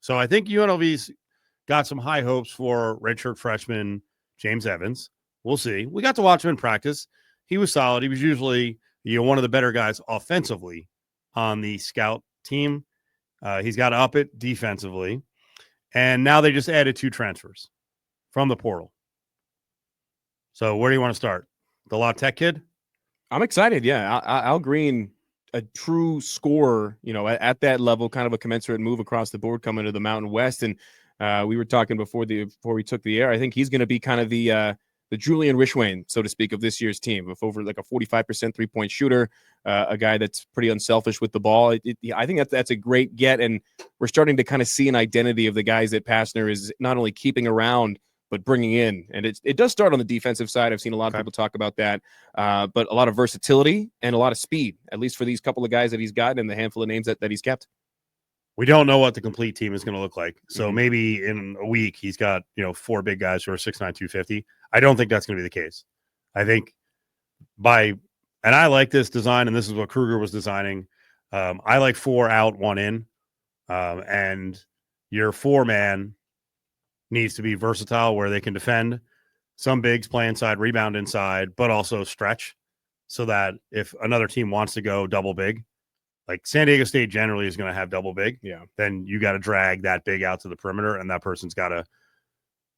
So I think UNLV's got some high hopes for redshirt freshman James Evans. We'll see. We got to watch him in practice. He was solid. He was usually one of the better guys offensively on the scout team. He's got to up it defensively. And now they just added 2 transfers from the portal. So where do you want to start? The La Tech kid? I'm excited. Yeah. Al Green, a true scorer, at that level, kind of a commensurate move across the board coming to the Mountain West. And we were talking before we took the air. I think he's going to be kind of the Julian Rishwain, so to speak, of this year's team, with over like a 45% 3-point shooter, a guy that's pretty unselfish with the ball. I think that's a great get, and we're starting to kind of see an identity of the guys that Pastner is not only keeping around but bringing in. And it does start on the defensive side. I've seen a lot of people talk about that, but a lot of versatility and a lot of speed, at least for these couple of guys that he's gotten and the handful of names that he's kept. We don't know what the complete team is going to look like. So maybe in a week he's got, 4 big guys who are 6'9", 250. I don't think that's going to be the case. I think and I like this design, and this is what Kruger was designing. I like 4 out, 1 in. And your 4-man needs to be versatile where they can defend. Some bigs play inside, rebound inside, but also stretch so that if another team wants to go double big, like San Diego State generally is going to have double big, then you got to drag that big out to the perimeter, and that person's got to,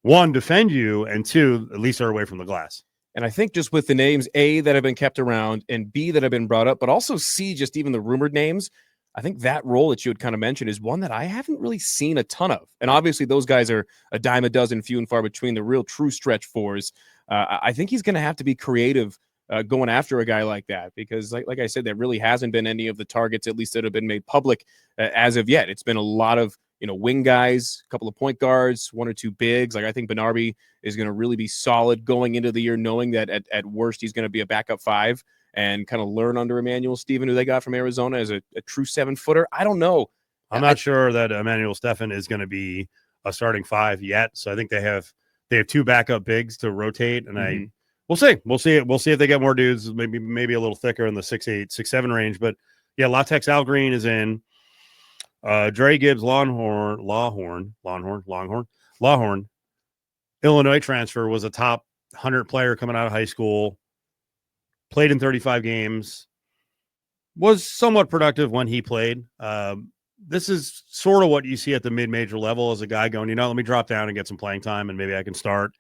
1, defend you, and 2, at least they're away from the glass. And I think just with the names, A, that have been kept around, and B, that have been brought up, but also C, just even the rumored names, I think that role that you had kind of mentioned is one that I haven't really seen a ton of. And obviously those guys are a dime a dozen, few and far between, the real true stretch 4s. I think he's going to have to be creative going after a guy like that, because like I said, there really hasn't been any of the targets, at least that have been made public as of yet. It's been a lot of, wing guys, a couple of point guards, 1 or 2 bigs. Like I think Benarbi is going to really be solid going into the year, knowing that at worst he's going to be a backup 5 and kind of learn under Emmanuel Stephen, who they got from Arizona, as a true 7-footer. I don't know. I'm not sure that Emmanuel Stephen is going to be a starting 5 yet. So I think they have 2 backup bigs to rotate, and we'll see. We'll see if they get more dudes, maybe a little thicker in the 6'8", 6'7" range. But yeah, La Tech's Al Green is in. Dre Gibbs, Longhorn, Illinois transfer, was a top 100 player coming out of high school. Played in 35 games, was somewhat productive when he played. This is sort of what you see at the mid-major level as a guy going, let me drop down and get some playing time, and maybe I can start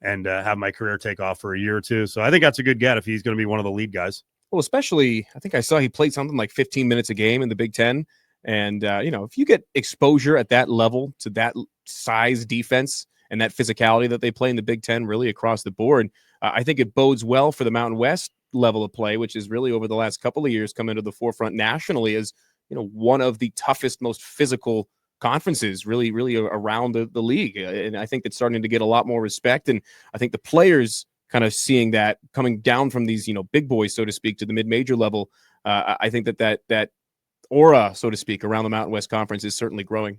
and have my career take off for a year or 2. So I think that's a good get if he's going to be one of the lead guys. Well, especially, I think I saw he played something like 15 minutes a game in the Big Ten. And, if you get exposure at that level to that size defense and that physicality that they play in the Big Ten really across the board, I think it bodes well for the Mountain West level of play, which is really over the last couple of years come into the forefront nationally as, one of the toughest, most physical conferences really around the league. And I think it's starting to get a lot more respect. And I think the players kind of seeing that coming down from these, big boys, so to speak, to the mid-major level. I think that aura, so to speak, around the Mountain West Conference is certainly growing.